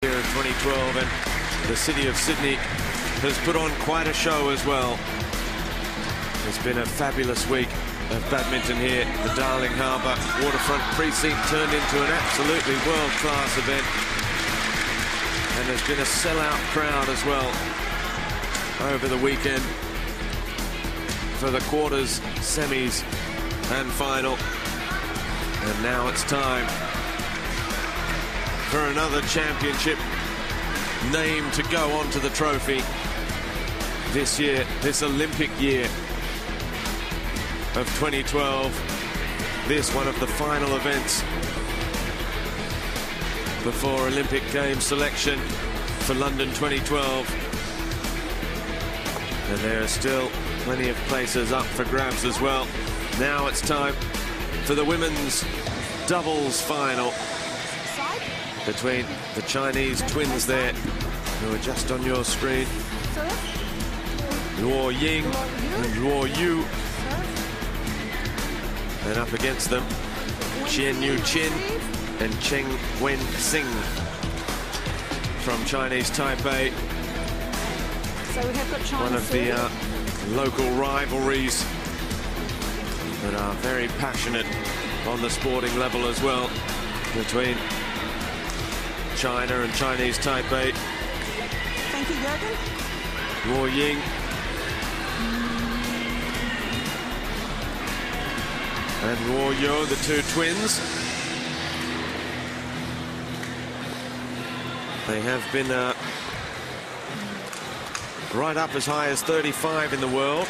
Here in 2012, and the city of Sydney has put on quite a show as well. It's been a fabulous week of badminton here. The Darling Harbour waterfront precinct turned into an absolutely world-class event, and there's been a sellout crowd as well over the weekend for the quarters, semis and final. And now it's time for another championship name to go onto the trophy this year, this Olympic year of 2012. This one of the final events before Olympic Games selection for London 2012. And there are still plenty of places up for grabs as well. Now it's time for the women's doubles final between the Chinese twins there, who are just on your screen. Luo Ying and Luo Yu. And up against them, Qian Yu Qin and Cheng Wen Xing from Chinese Taipei. So we have got China, one of the local rivalries that are very passionate on the sporting level as well, between China and Chinese Taipei. Thank you, Jürgen. Luo Ying and Luo Yo, the two twins. They have been right up as high as 35 in the world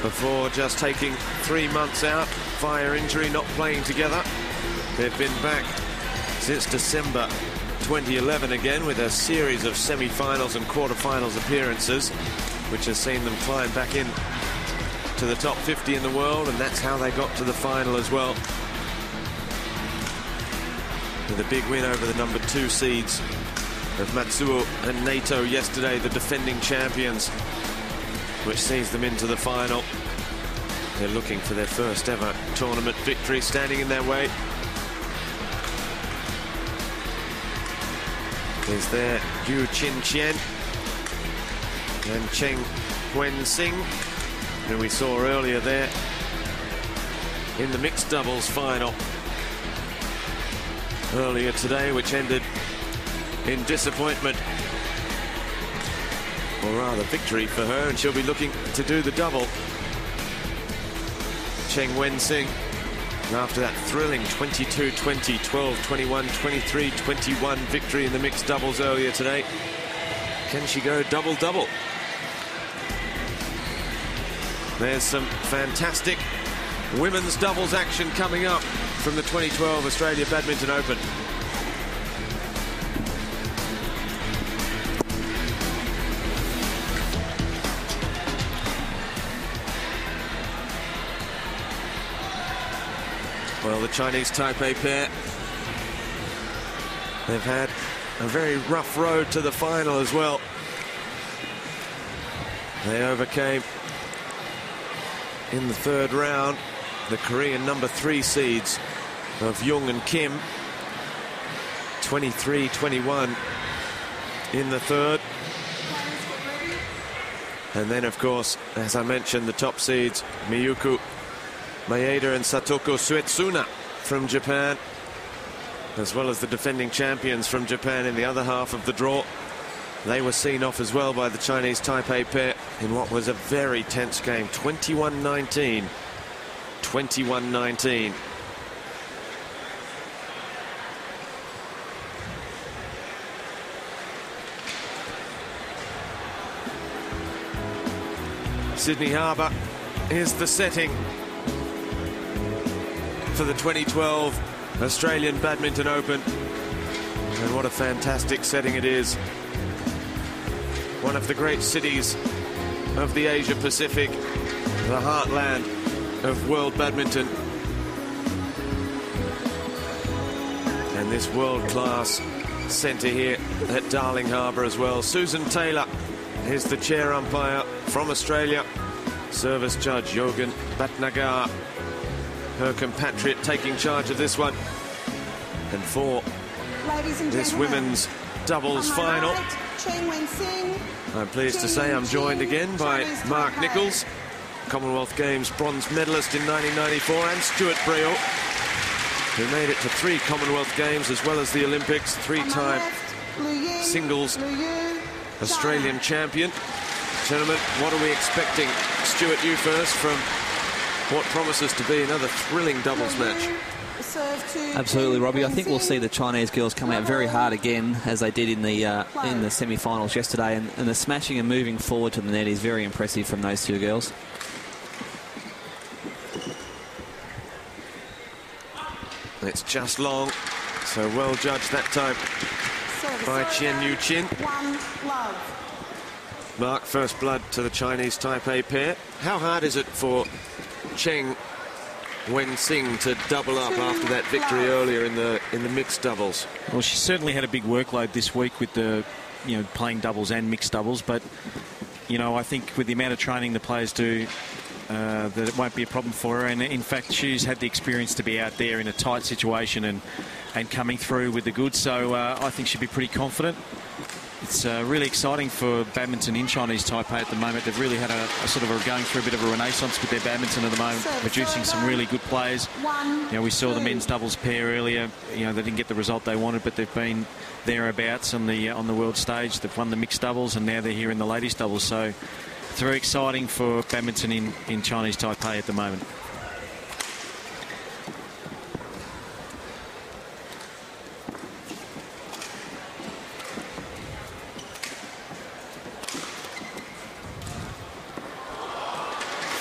before just taking 3 months out via injury, not playing together. They've been back since December 2011 again, with a series of semi-finals and quarter-finals appearances, which has seen them climb back in to the top 50 in the world, and that's how they got to the final as well, with a big win over the number 2 seeds of Matsuo and Naito yesterday, the defending champions, which sees them into the final. They're looking for their first ever tournament victory. Standing in their way is there Yu Qin Qian and Cheng Wen Xing, who we saw earlier there in the mixed doubles final earlier today, which ended in disappointment, or rather victory for her, and she'll be looking to do the double. Cheng Wen Xing, after that thrilling 22-20, 12-21, 23-21 victory in the mixed doubles earlier today, can she go double-double? There's some fantastic women's doubles action coming up from the 2012 Australia Badminton Open. Well, the Chinese Taipei pair, they've had a very rough road to the final as well. They overcame in the third round the Korean number 3 seeds of Jung and Kim, 23-21 in the third. And then, of course, as I mentioned, the top seeds, Miyuki Maeda and Satoko Suetsuna from Japan, as well as the defending champions from Japan in the other half of the draw. They were seen off as well by the Chinese Taipei pair in what was a very tense game, 21-19. 21-19. Sydney Harbour is the setting for the 2012 Australian Badminton Open, and what a fantastic setting it is. One of the great cities of the Asia Pacific, the heartland of world badminton, and this world-class centre here at Darling Harbour as well. Susan Taylor is the chair umpire from Australia. Service judge Yogan Bhatnagar, her compatriot, taking charge of this one. And for Ladies and this gentlemen, women's doubles on my final. right, Cheng Wen-Sing. I'm pleased to say I'm joined again by Mark Nichols, Commonwealth Games bronze medalist in 1994, and Stuart Breal, who made it to 3 Commonwealth Games as well as the Olympics, 3-time singles Australian champion. Gentlemen, what are we expecting? Stuart, you first, from what promises to be another thrilling doubles match. Absolutely, Robbie. I think we'll see the Chinese girls come out very hard again, as they did in the semi-finals yesterday, and the smashing and moving forward to the net is very impressive from those two girls. It's just long, so well judged that time by Chen Yu Chin. Mark, first blood to the Chinese Taipei pair. How hard is it for Cheng Wen-Sing to double up after that victory earlier in the mixed doubles? Well, she certainly had a big workload this week with the, playing doubles and mixed doubles. But, I think with the amount of training the players do, that it won't be a problem for her. And in fact, she's had the experience to be out there in a tight situation and coming through with the goods. So I think she'll be pretty confident. It's really exciting for badminton in Chinese Taipei at the moment. They've really had going through a bit of a renaissance with their badminton at the moment, producing some really good players. We saw the men's doubles pair earlier. They didn't get the result they wanted, but they've been thereabouts on the world stage. They've won the mixed doubles, and now they're here in the ladies doubles. So it's very exciting for badminton in Chinese Taipei at the moment.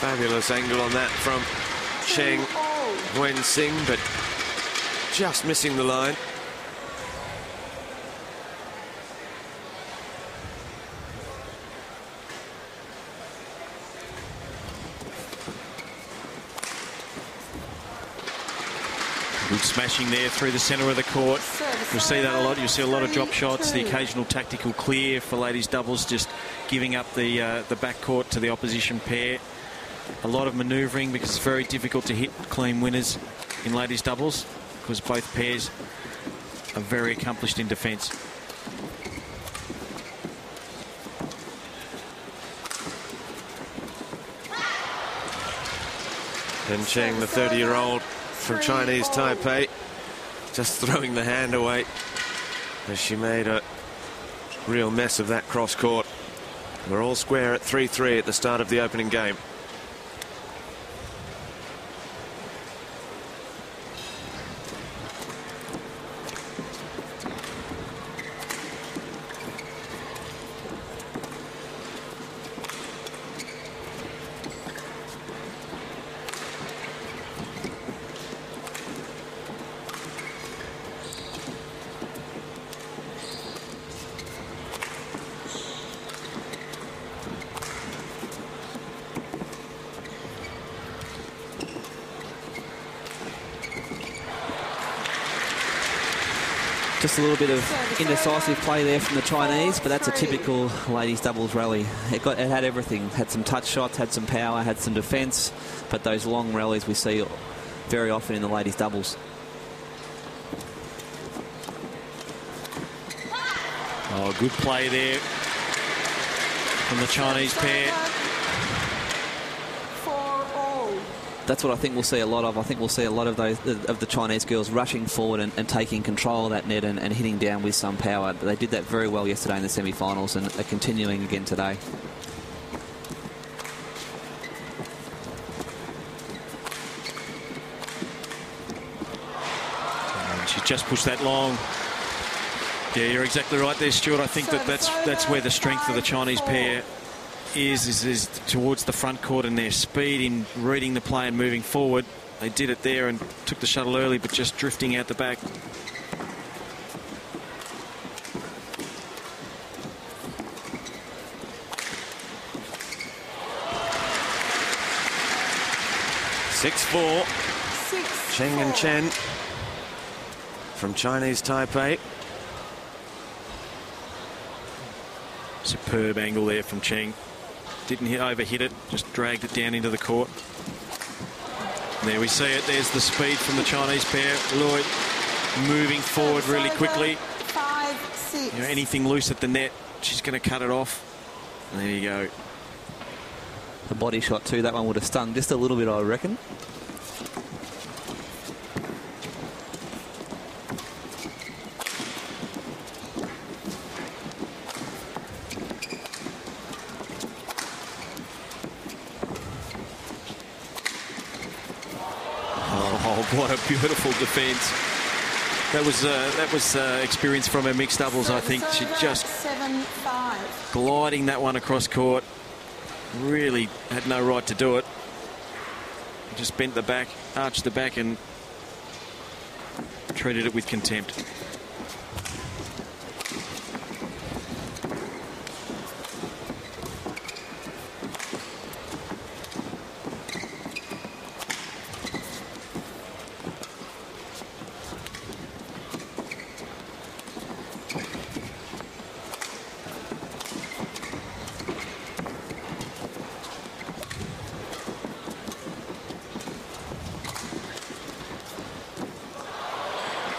Fabulous angle on that from Cheng Wen-Sing, but just missing the line. Good smashing there through the centre of the court. You'll see that a lot. You'll see a lot of drop shots, the occasional tactical clear for ladies doubles, just giving up the back court to the opposition pair. A lot of manoeuvring, because it's very difficult to hit clean winners in ladies doubles, because both pairs are very accomplished in defence. And Cheng, the 30-year-old from Chinese Taipei, just throwing the hand away as she made a real mess of that cross court. We're all square at 3-3 at the start of the opening game. Just a little bit of indecisive play there from the Chinese, but that's a typical ladies doubles rally. It had everything. Had some touch shots, had some power, had some defence, but those long rallies we see very often in the ladies doubles. Oh, good play there from the Chinese pair. That's what I think we'll see a lot of. I think we'll see a lot of the Chinese girls rushing forward and taking control of that net and hitting down with some power. They did that very well yesterday in the semi-finals and are continuing again today. And she just pushed that long. Yeah, you're exactly right there, Stuart. I think that's where the strength of the Chinese pair is towards the front court, and their speed in reading the play and moving forward. They did it there and took the shuttle early, but just drifting out the back. (6-4). Cheng and Chen from Chinese Taipei. Superb angle there from Cheng. Didn't overhit it, just dragged it down into the court. And there we see it. There's the speed from the Chinese pair. Lloyd moving forward really quickly. 5-6. You know, anything loose at the net, she's going to cut it off. And there you go. A body shot too. That one would have stung just a little bit, I reckon. Oh, what a beautiful defence. That was experience from her mixed doubles, I think. She just 7-5. gliding that one across court. Really had no right to do it. Just bent the back, arched the back and treated it with contempt.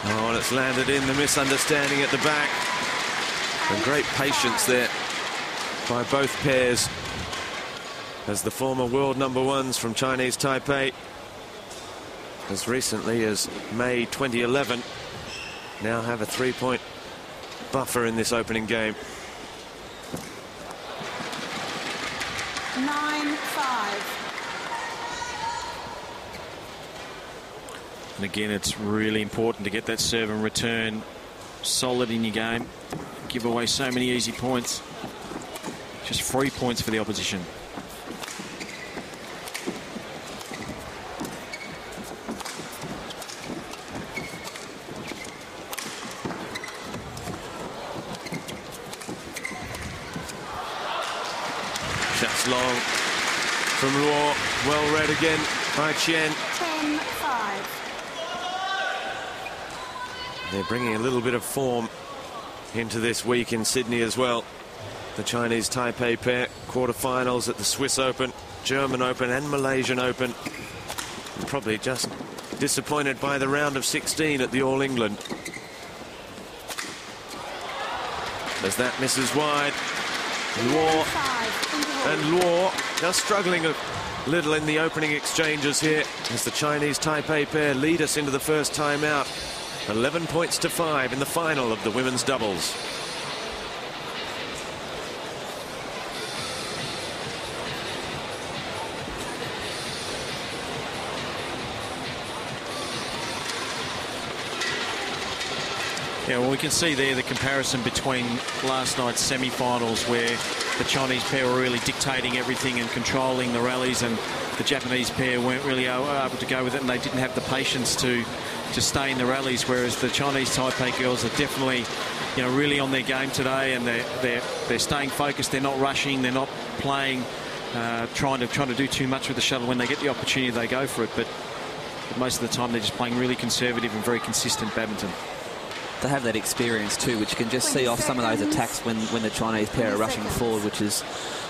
Oh, and it's landed in, the misunderstanding at the back. And great patience there by both pairs, as the former world number ones from Chinese Taipei, as recently as May 2011, now have a 3-point buffer in this opening game. 9-5. And again, it's really important to get that serve and return solid in your game. Give away so many easy points. Just 3 points for the opposition. Shots long from Luo, well read again by Chen. 10-5. They're bringing a little bit of form into this week in Sydney as well. The Chinese Taipei pair, quarterfinals at the Swiss Open, German Open and Malaysian Open. And probably just disappointed by the round of 16 at the All England. As that misses wide, Luo just struggling a little in the opening exchanges here as the Chinese Taipei pair lead us into the first timeout. 11 points to 5 in the final of the women's doubles. Yeah, well, we can see there the comparison between last night's semi-finals, where the Chinese pair were really dictating everything and controlling the rallies, and the Japanese pair weren't really able to go with it, and they didn't have the patience to stay in the rallies, whereas the Chinese Taipei girls are definitely, you know, really on their game today, and they're staying focused. They're not rushing. They're not playing, trying to do too much with the shuttle. When they get the opportunity, they go for it. But most of the time, they're just playing really conservative and very consistent badminton. They have that experience too, which you can just see off some of those attacks when the Chinese pair are rushing forward, which is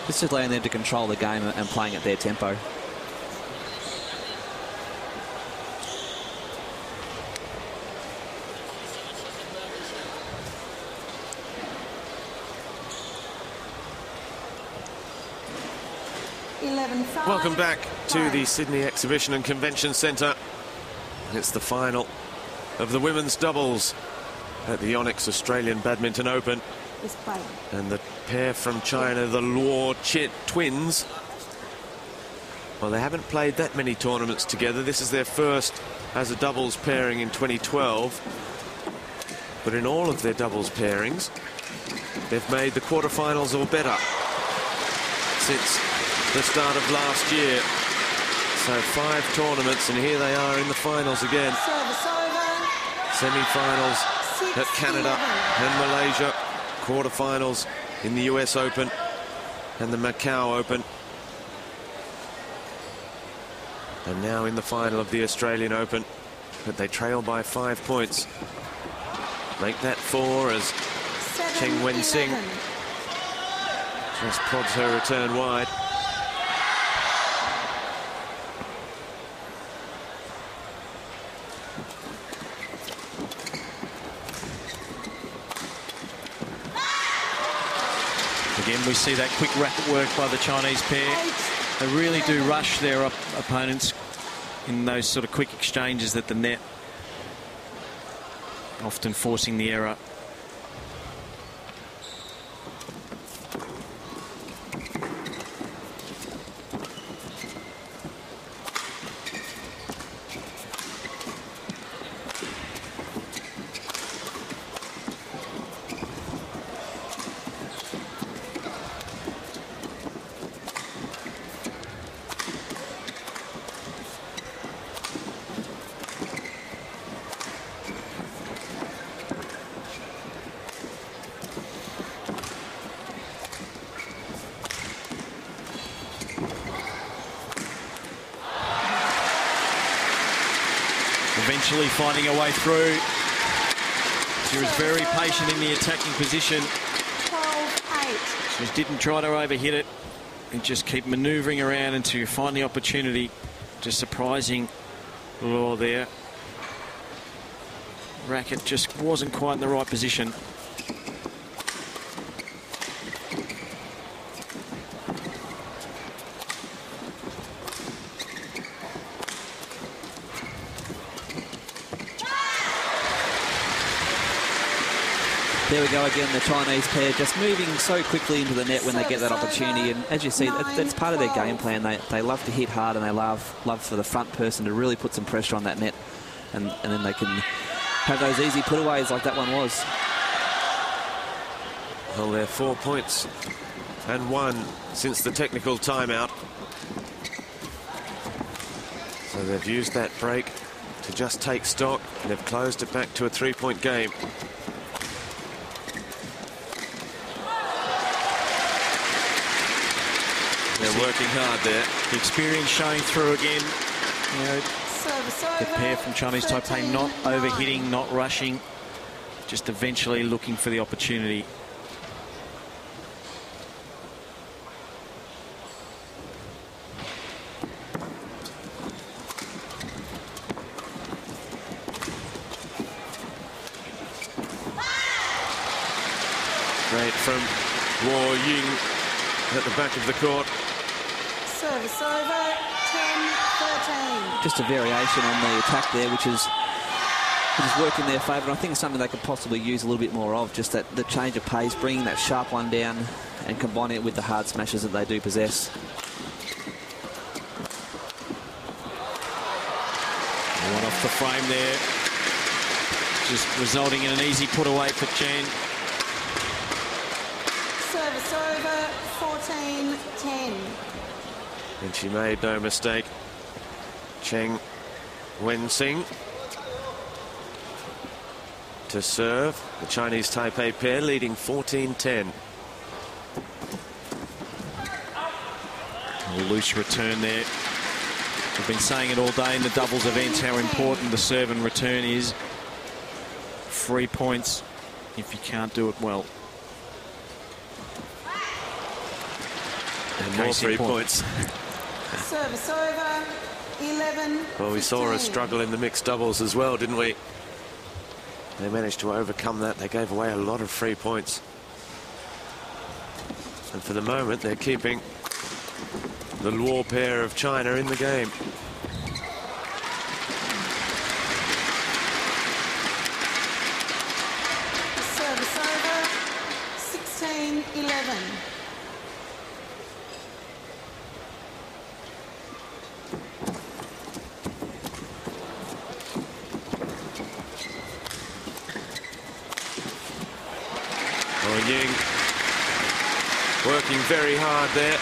just allowing them to control the game and playing at their tempo. Welcome back to the Sydney Exhibition and Convention Centre. It's the final of the women's doubles at the Yonex Australian Badminton Open. And the pair from China, the Luo twins, well, they haven't played that many tournaments together. This is their first as a doubles pairing in 2012. But in all of their doubles pairings, they've made the quarterfinals or better since the start of last year. So 5 tournaments, and here they are in the finals again. Semi-finals at Canada and Malaysia, quarterfinals in the US Open and the Macau Open, and now in the final of the Australian Open. But they trail by 5 points. Make that 4 as Cheng Wen-Sing just prods her return wide. Again, we see that quick racket work by the Chinese pair. They really do rush their opponents in those sort of quick exchanges at the net, often forcing the error. Eventually finding a way through. She was very patient in the attacking position. 12-8. She didn't try to overhit it and just keep manoeuvring around until you find the opportunity. Just surprising lure there. Racket just wasn't quite in the right position. There we go again, the Chinese pair just moving so quickly into the net when they get that opportunity. And as you see, that's part of their game plan. They love to hit hard, and they love for the front person to really put some pressure on that net. And then they can have those easy putaways like that one was. Well, they're 4 points and 1 since the technical timeout. So they've used that break to just take stock. They've closed it back to a 3-point game. They're working hard there. The experience showing through again. You know, the pair from Chinese Taipei not overhitting, not rushing, just eventually looking for the opportunity. Great from Guo Ying at the back of the court. Service over, 10-13. Just a variation on the attack there, which is worked in their favour. And I think it's something they could possibly use a little bit more of, just the change of pace, bringing that sharp one down and combining it with the hard smashes that they do possess. One off the frame there, just resulting in an easy put away for Chen. Service over, 14-10. And she made no mistake. Cheng Wen-Sing to serve. The Chinese Taipei pair leading 14-10. A loose return there. We've been saying it all day in the doubles events how important the serve and return is. 3 points if you can't do it well. And more 3 points. Service over, 11. Well, we saw her struggle in the mixed doubles as well, didn't we? They managed to overcome that. They gave away a lot of free points. And for the moment, they're keeping the Luo pair of China in the game. Service over, 16-11. Ying working very hard there.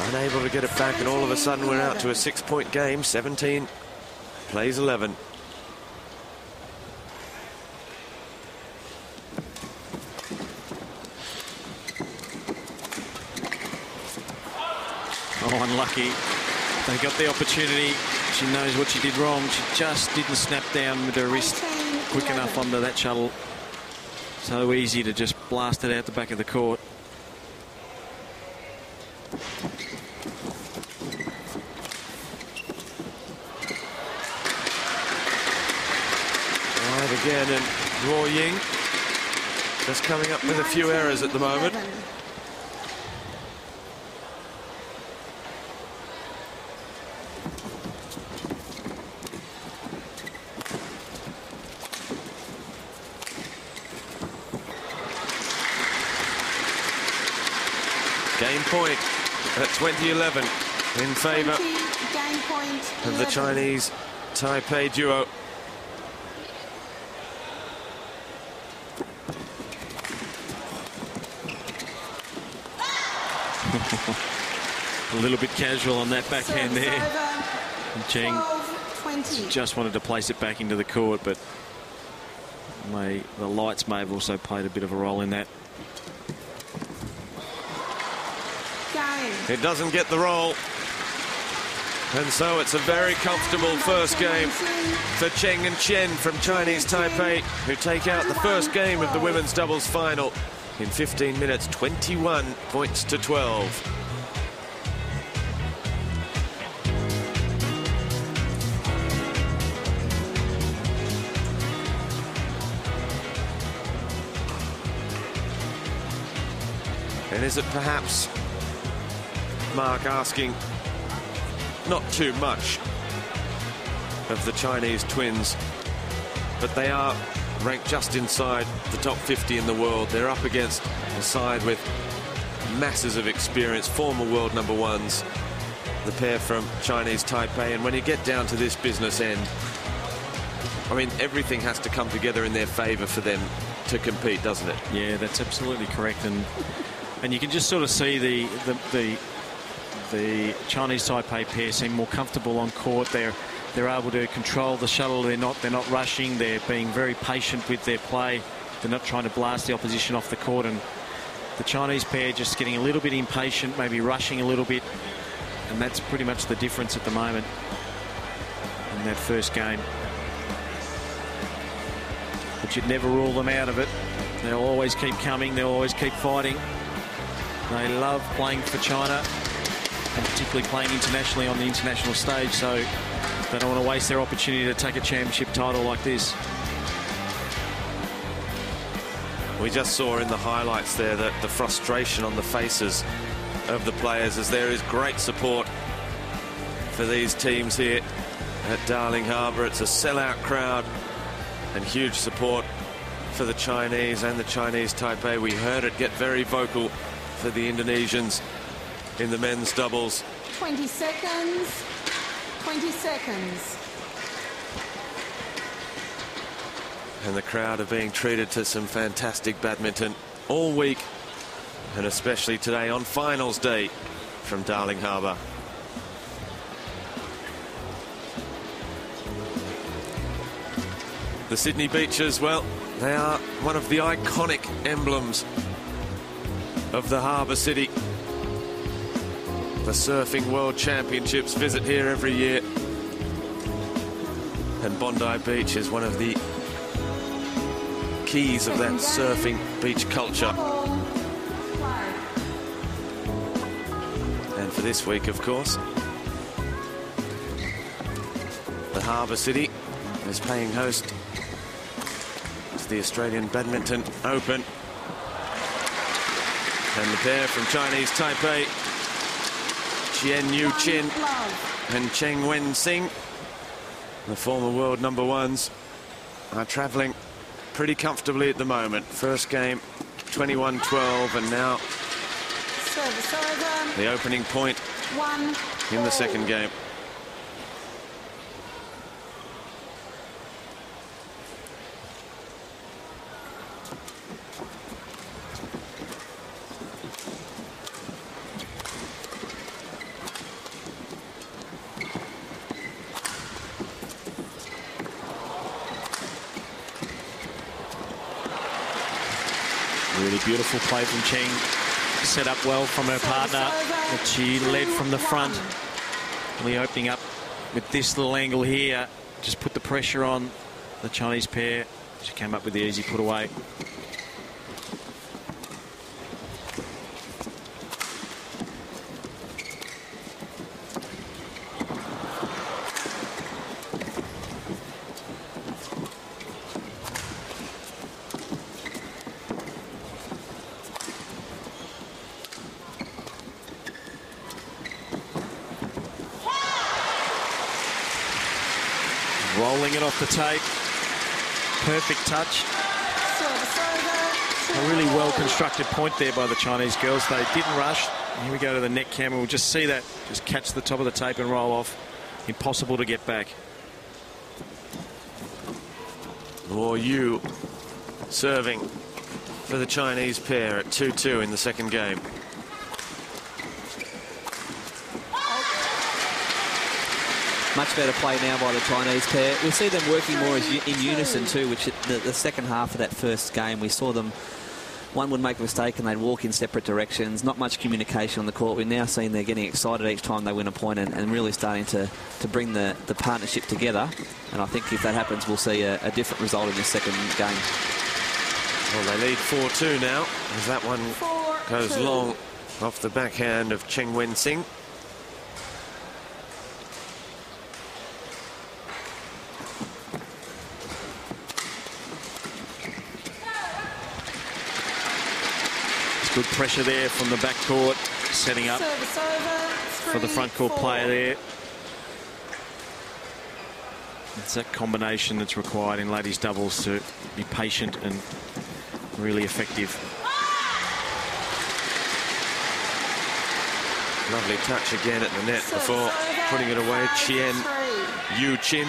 Unable to get it back, and all of a sudden we're out to a 6-point game. 17 plays 11. Oh, unlucky. They got the opportunity. She knows what she did wrong. She just didn't snap down with her wrist quick enough onto that shuttle. So easy to just blast it out the back of the court. Right again, and Guo Ying just coming up with a few errors at the moment. 11. Game point at 20-11 in favour 20, game point of the 11. Chinese Taipei duo. A little bit casual on that backhand Service there. over, And Cheng 12-20. just wanted to place it back into the court, but the lights may have also played a bit of a role in that. Game. It doesn't get the roll. And so it's a very comfortable first game for Cheng and Chen from Chinese Taipei, who take out the first game of the women's doubles final in 15 minutes, 21 points to 12. And is it perhaps, Mark, asking not too much of the Chinese twins, but they are ranked just inside the top 50 in the world. They're up against a side with masses of experience, former world number ones, the pair from Chinese Taipei. And when you get down to this business end, I mean, everything has to come together in their favour for them to compete, doesn't it? Yeah, that's absolutely correct. And you can just sort of see the Chinese Taipei pair seem more comfortable on court. They're able to control the shuttle. They're not rushing. They're being very patient with their play. They're not trying to blast the opposition off the court. And the Chinese pair just getting a little bit impatient, maybe rushing a little bit. And that's pretty much the difference at the moment in that first game. But you'd never rule them out of it. They'll always keep coming. They'll always keep fighting. They love playing for China, and particularly playing internationally on the international stage, so they don't want to waste their opportunity to take a championship title like this. We just saw in the highlights there that the frustration on the faces of the players, as there is great support for these teams here at Darling Harbour. It's a sellout crowd and huge support for the Chinese and the Chinese Taipei. We heard it get very vocal for the Indonesians in the men's doubles. 20 seconds. 20 seconds. And the crowd are being treated to some fantastic badminton all week, and especially today on finals day from Darling Harbour. The Sydney Beaches, well, they are one of the iconic emblems of the harbour city. The Surfing World Championships visit here every year, and Bondi Beach is one of the keys of that surfing beach culture. And for this week, of course, the harbour city is paying host to the Australian Badminton Open. And the pair from Chinese Taipei, Chen Yu Chin and Cheng Wen Sing, the former world number ones, are travelling pretty comfortably at the moment. First game 21-12, and now Service over. the opening point 1 in the second game. Really beautiful play from Cheng. Set up well from her partner, but she led from the front. Really opening up with this little angle here. Just put the pressure on the Chinese pair. She came up with the easy put away. Bowling it off the tape. Perfect touch. Service over. A really well-constructed point there by the Chinese girls. They didn't rush. Here we go to the net camera. We'll just see that. Just catch the top of the tape and roll off. Impossible to get back. Or you serving for the Chinese pair at 2-2 in the second game. Much better play now by the Chinese pair. We see them working more in unison too, which the second half of that first game, we saw them, one would make a mistake and they'd walk in separate directions. Not much communication on the court. We're now seeing they're getting excited each time they win a point and really starting to bring the partnership together. And I think if that happens, we'll see a different result in this second game. Well, they lead 4-2 now, as that one goes long off the backhand of Cheng Wen-Sing. Good pressure there from the backcourt, setting up for the front court player there. It's that combination that's required in ladies doubles to be patient and really effective. Lovely touch again at the net before putting it away. Chien Yu Chin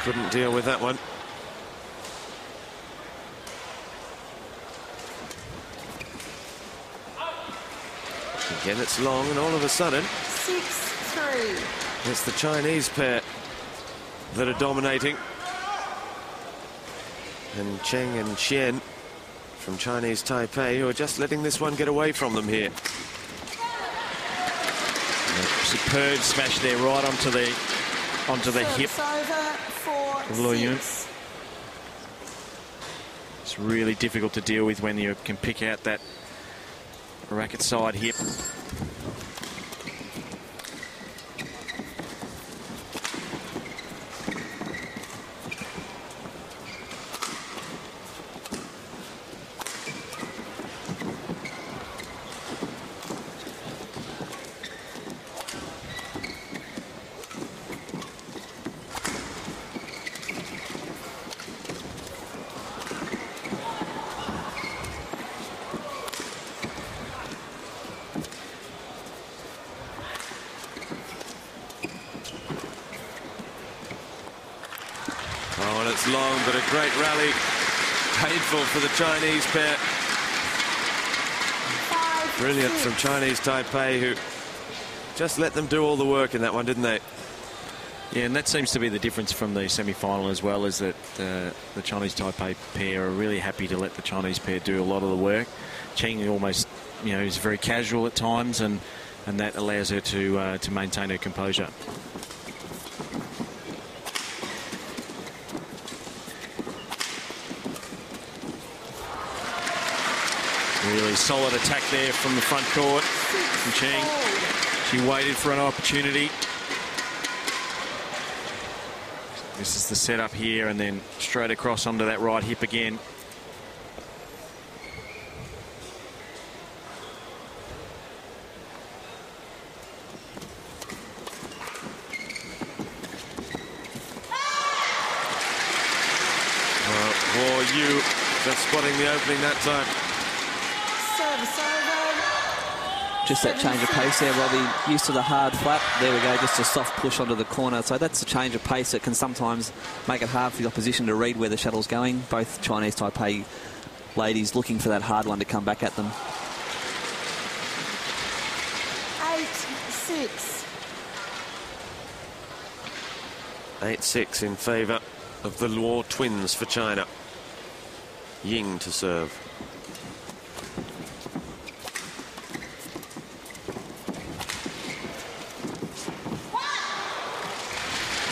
couldn't deal with that one. Again, it's long, and all of a sudden, 6-3. it's the Chinese pair that are dominating. And Cheng and Chien from Chinese Taipei, who are just letting this one get away from them here. Superb smash there, right onto the hip of Lo Yun. It's really difficult to deal with when you can pick out that racket side hip. Oh, and it's long, but a great rally. Painful for the Chinese pair. Brilliant from Chinese Taipei, who just let them do all the work in that one, didn't they? Yeah, and that seems to be the difference from the semi-final as well, is that the Chinese Taipei pair are really happy to let the Chinese pair do a lot of the work. Cheng almost, is very casual at times, and that allows her to maintain her composure. Really solid attack there from the front court from Cheng. She waited for an opportunity. This is the setup here, and then straight across onto that right hip again. Well, Yu just spotting the opening that time. Just that change of pace there, Robbie. Used to the hard flat. There we go, just a soft push onto the corner. So that's a change of pace that can sometimes make it hard for the opposition to read where the shuttle's going. Both Chinese Taipei ladies looking for that hard one to come back at them. 8-6. 8-6 in favour of the Luo twins for China. Ying to serve.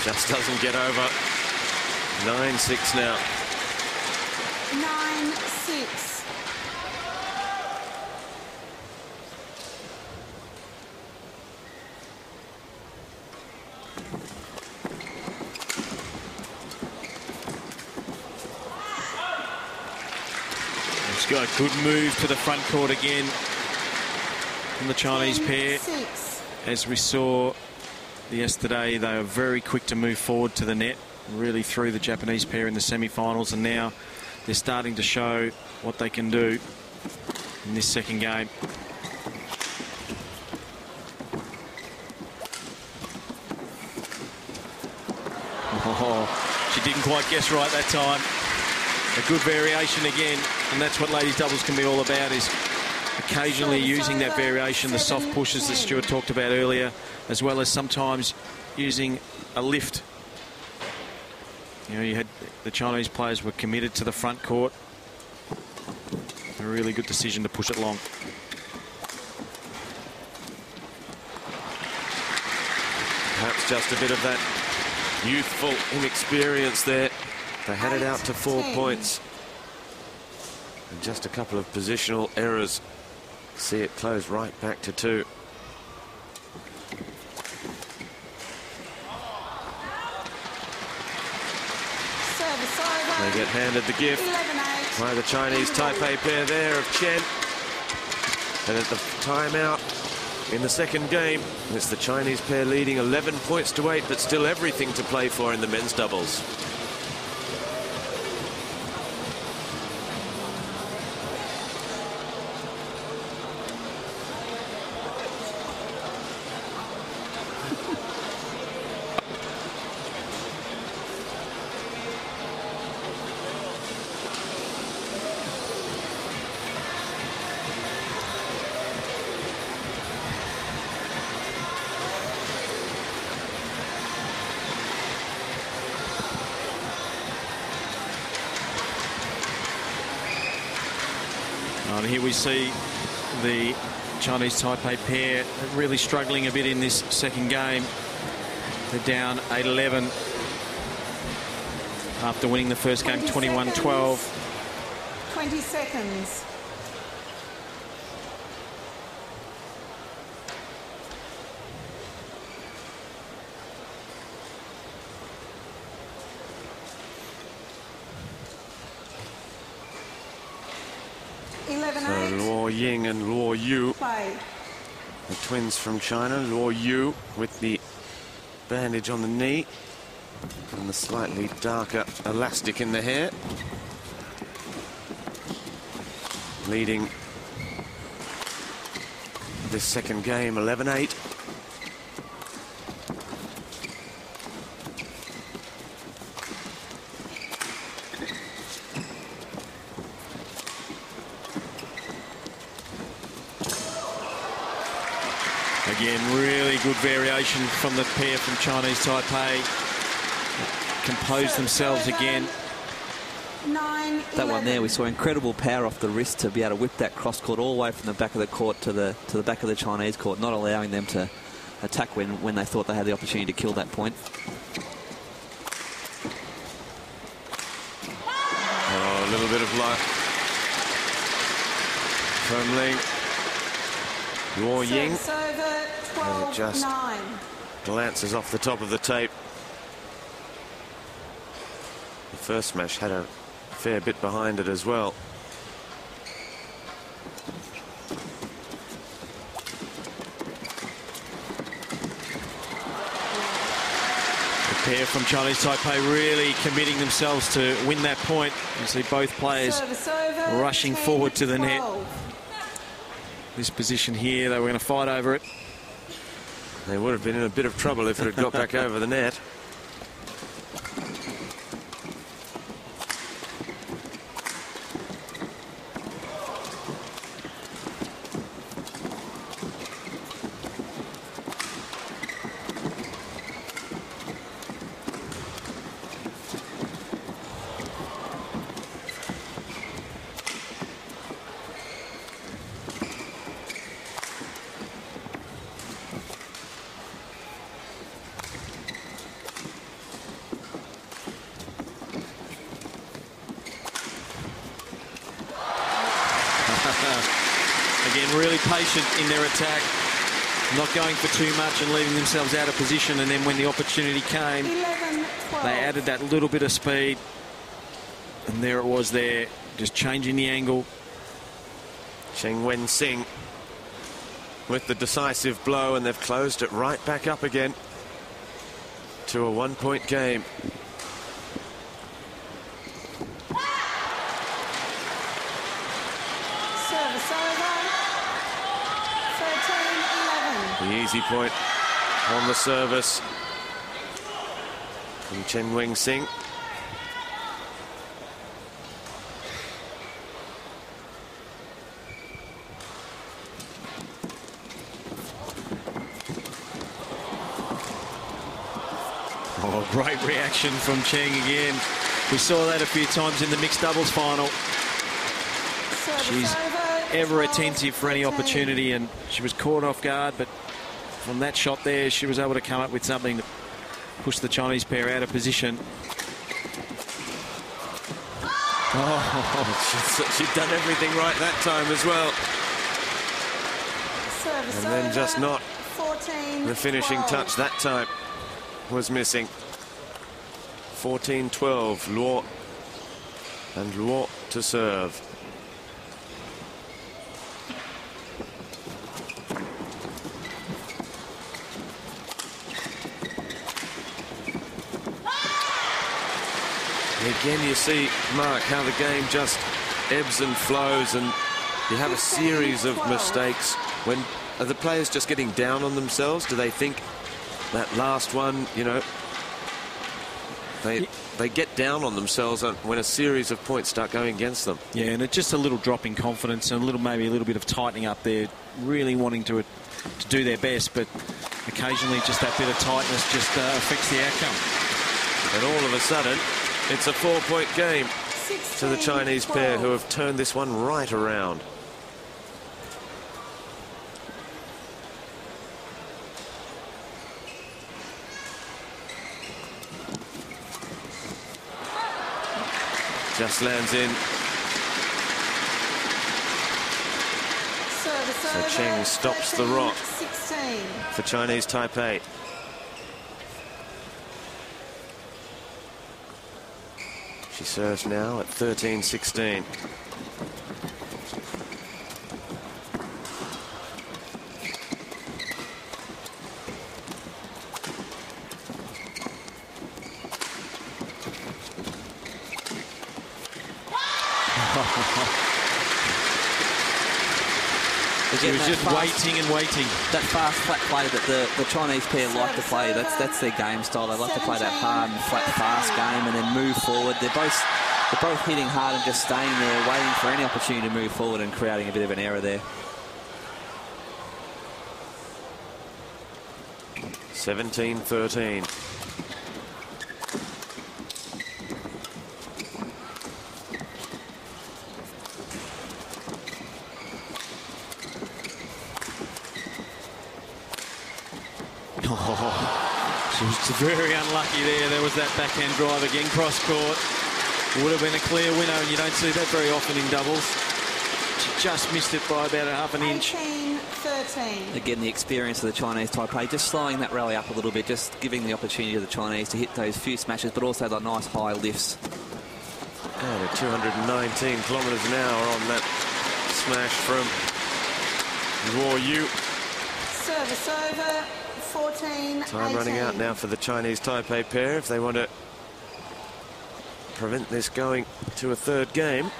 Just doesn't get over. 9-6 now. 9-6. It's got a good move to the front court again from the Chinese pair. 6. As we saw yesterday. They were very quick to move forward to the net, really threw the Japanese pair in the semi-finals, and now they're starting to show what they can do in this second game. Oh, she didn't quite guess right that time. A good variation again, and that's what ladies doubles can be all about, is occasionally using that variation, the soft pushes that Stuart talked about earlier, as well as sometimes using a lift. You know, you had the Chinese players were committed to the front court. A really good decision to push it long. Perhaps just a bit of that youthful inexperience there. They had it out to 4 points. And just a couple of positional errors. See it close right back to 2. They get handed the gift by the Chinese Taipei pair there of Chen. And at the timeout in the second game, it's the Chinese pair leading 11 points to 8, but still everything to play for in the men's doubles. And here we see the Chinese Taipei pair really struggling a bit in this second game. They're down 8-11 after winning the first game 21-12. 20 seconds. So Luo Ying and Luo Yu, the twins from China. Luo Yu with the bandage on the knee and the slightly darker elastic in the hair, leading this second game 11-8. Again, really good variation from the pair from Chinese Taipei. Composed themselves again. That one there, we saw incredible power off the wrist to be able to whip that cross court all the way from the back of the court to the back of the Chinese court, not allowing them to attack when they thought they had the opportunity to kill that point. Oh, a little bit of luck from Ling. Luo Ying, and it just glances off the top of the tape. The first smash had a fair bit behind it as well. The pair from Chinese Taipei really committing themselves to win that point. You see both players rushing forward to the net. This position here, they were going to fight over it. They would have been in a bit of trouble if it had got back over the net. Again, really patient in their attack, not going for too much and leaving themselves out of position, and then when the opportunity came, they added that little bit of speed, and there it was there, just changing the angle. Cheng Wen-Sing with the decisive blow, and they've closed it right back up again. to a 1-point game. Service over. 13-11. The easy point on the service from Chen Wing-Sing. Oh, great reaction from Cheng again. We saw that a few times in the mixed doubles final. Service She's over. ever attentive for any 12-13. opportunity, and she was caught off guard, but from that shot there, she was able to come up with something that pushed the Chinese pair out of position. Oh, she'd done everything right that time as well. Service And then over. just not 14, the finishing 12. touch that time was missing. 14-12, Luo. And Luo to serve. Again, you see, Mark, how the game just ebbs and flows, and you have a series of mistakes. When are the players just getting down on themselves? Do they think that last one, you know, they get down on themselves when a series of points start going against them? Yeah, and it's just a little drop in confidence and maybe a little bit of tightening up there, really wanting to do their best, but occasionally just that bit of tightness just affects the outcome. And all of a sudden, it's a 4-point game to the Chinese pair, who have turned this one right around. Just lands in. So Cheng stops the rock 16. for Chinese Taipei. She serves now at 13-16. She was just waiting and waiting. That fast, flat play that the Chinese pair like to play, that's their game style. They like to play that hard and flat, fast game and then move forward. They're both hitting hard and just staying there, waiting for any opportunity to move forward and creating a bit of an error there. 17-13. She was very unlucky there. There was that backhand drive again, cross court. Would have been a clear winner, and you don't see that very often in doubles. She just missed it by about a half an inch. 18-13. Again, the experience of the Chinese Taipei, just slowing that rally up a little bit, just giving the opportunity to the Chinese to hit those few smashes, but also the nice high lifts. Oh, they're 219 kilometres an hour on that smash from Luo Yu. Service over. 14-18. Time running out now for the Chinese Taipei pair if they want to prevent this going to a third game.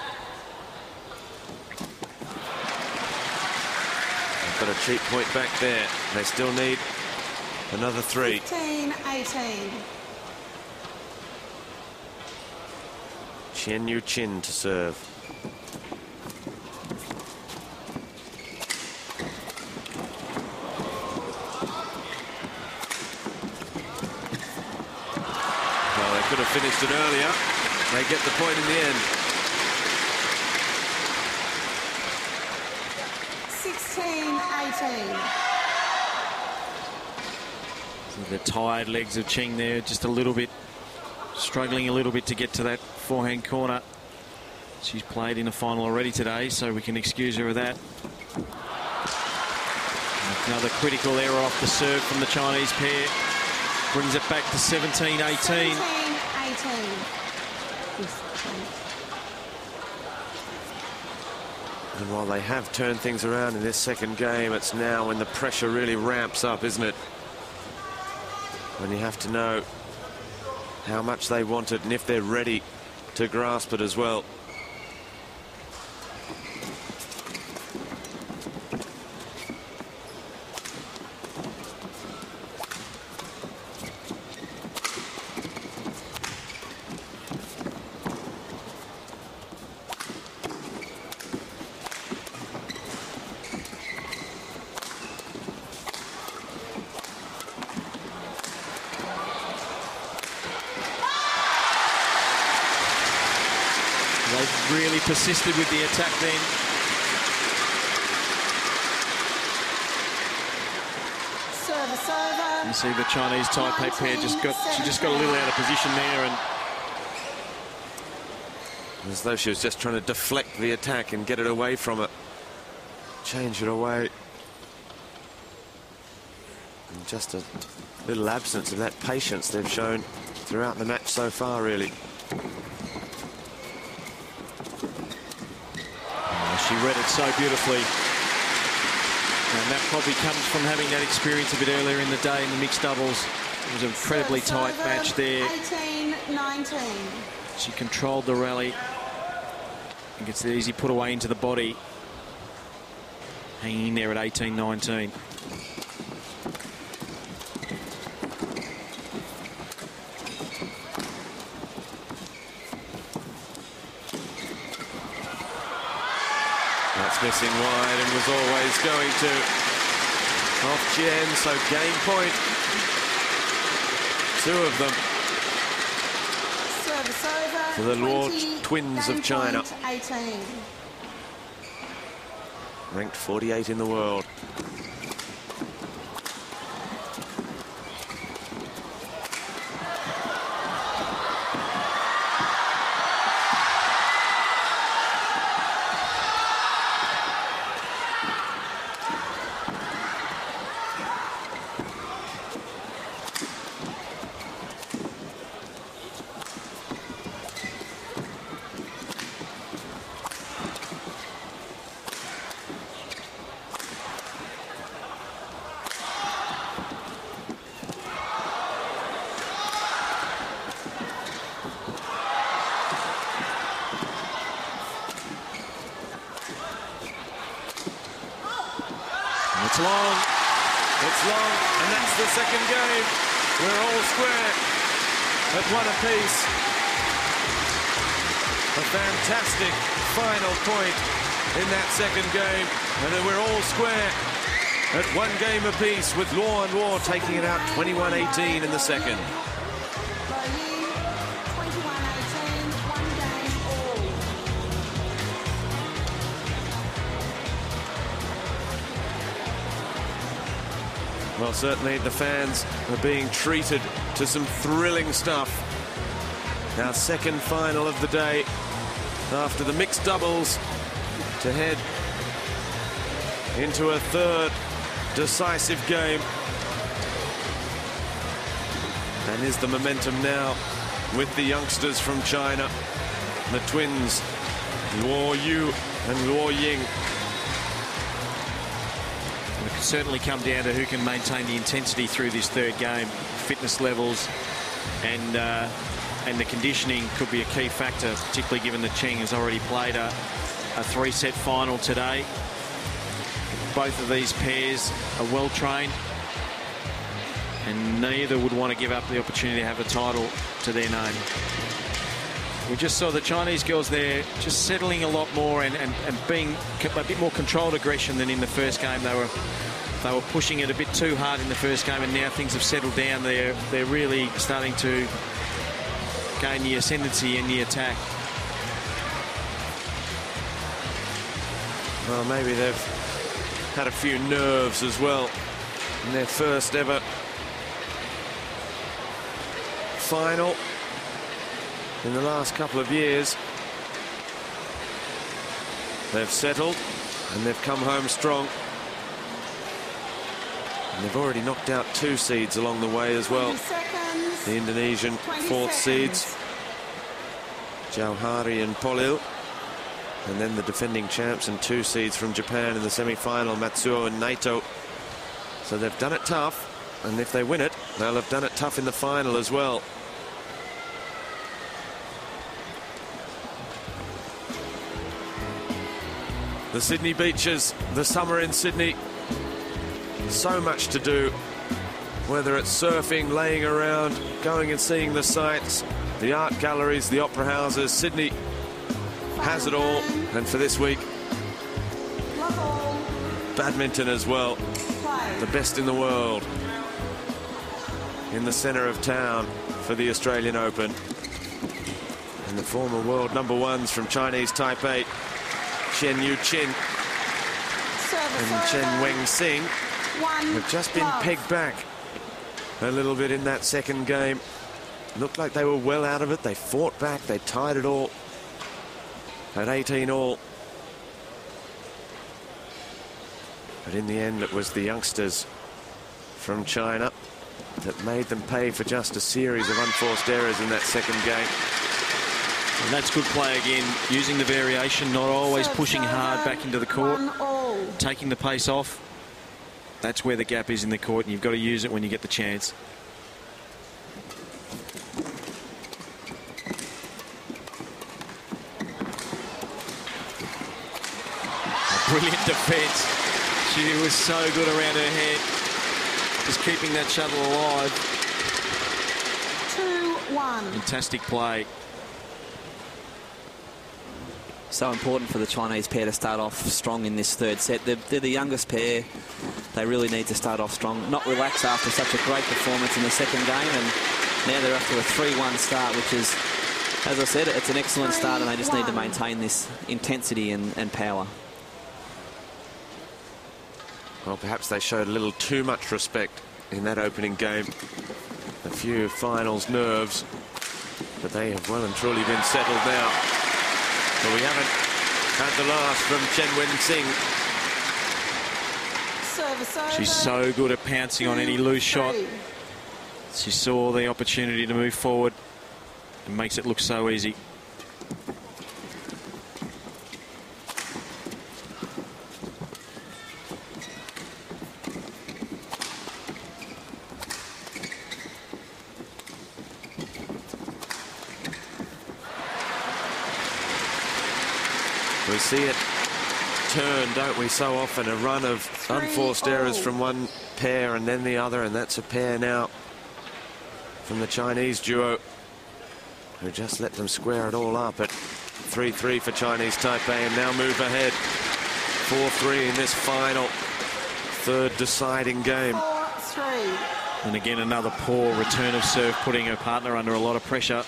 They've got a cheap point back there. They still need another 3. 15-18. Chen Yu Chin to serve. Could have finished it earlier. They get the point in the end. 16-18. The tired legs of Cheng there, just a little bit, struggling a little bit to get to that forehand corner. She's played in a final already today, so we can excuse her of that. Another critical error off the serve from the Chinese pair. Brings it back to 17-18. 17-18. And while they have turned things around in this second game, it's now when the pressure really ramps up, isn't it? When you have to know how much they want it and if they're ready to grasp it as well. They've really persisted with the attack then. Service over. You see the Chinese Taipei pair she just got a little out of position there, and as though she was just trying to deflect the attack and get it away from it. Change it away. And just a little absence of that patience they've shown throughout the match so far, really. she read it so beautifully. And that probably comes from having that experience a bit earlier in the day in the mixed doubles. It was an incredibly tight match there. 18-19. She controlled the rally and gets the easy put away into the body. Hanging in there at 18-19. That's missing wide and was always going to. Off Jen, so game point. Two of them. Service over. For the Luo twins of China. 18. Ranked 48 in the world. It's long, and that's the second game. We're all square at one apiece. A fantastic final point in that second game, and then we're all square at one game apiece, with Luo and Luo taking it out 21-18 in the second. Well, certainly the fans are being treated to some thrilling stuff. Our second final of the day after the mixed doubles to head into a third decisive game. And is the momentum now with the youngsters from China, the twins, Luo Yu and Luo Ying. It can certainly come down to who can maintain the intensity through this third game. Fitness levels and the conditioning could be a key factor, particularly given that Cheng has already played a three-set final today. Both of these pairs are well trained, and neither would want to give up the opportunity to have a title to their name. We just saw the Chinese girls there just settling a lot more and being a bit more controlled aggression than in the first game. They were pushing it a bit too hard in the first game, and now things have settled down. They're really starting to gain the ascendancy in the attack. Well, maybe they've had a few nerves as well in their first ever final in the last couple of years. They've settled and they've come home strong. And they've already knocked out 2 seeds along the way as well. The Indonesian 4th seeds, Jauhari and Polil. And then the defending champs and 2 seeds from Japan in the semi-final, Matsuo and Naito. So they've done it tough, and if they win it, they'll have done it tough in the final as well. The Sydney beaches, the summer in Sydney. So much to do, whether it's surfing, laying around, going and seeing the sights, the art galleries, the opera houses. Sydney has it all. And for this week, badminton as well. The best in the world in the centre of town for the Australian Open. And the former world number ones from Chinese Taipei, Chen Yu-Chin and Chen Wen-Xing, have just been pegged back a little bit in that second game. Looked like they were well out of it. They fought back. They tied it all at 18 all. But in the end, it was the youngsters from China that made them pay for just a series of unforced errors in that second game. And that's good play again, using the variation, not always pushing hard back into the court, taking the pace off. That's where the gap is in the court, and you've got to use it when you get the chance. A brilliant defence. She was so good around her head, just keeping that shuttle alive. 2-1. Fantastic play. So important for the Chinese pair to start off strong in this third set. They're the youngest pair. They really need to start off strong, not relax after such a great performance in the second game. And now they're up to a 3-1 start, which is, as I said, it's an excellent start, and they just need to maintain this intensity and power. Well, perhaps they showed a little too much respect in that opening game. A few finals nerves, but they have well and truly been settled now. But we haven't had the last from Chen Wen-Xing. She's so good at pouncing on any loose shot. She saw the opportunity to move forward and makes it look so easy. We see it turn, don't we, so often. A run of unforced errors from one pair and then the other, and that's a pair now from the Chinese duo, who just let them square it all up at 3-3 for Chinese Taipei, and now move ahead 4-3 in this final third deciding game. 4-3. And again, another poor return of serve, putting her partner under a lot of pressure.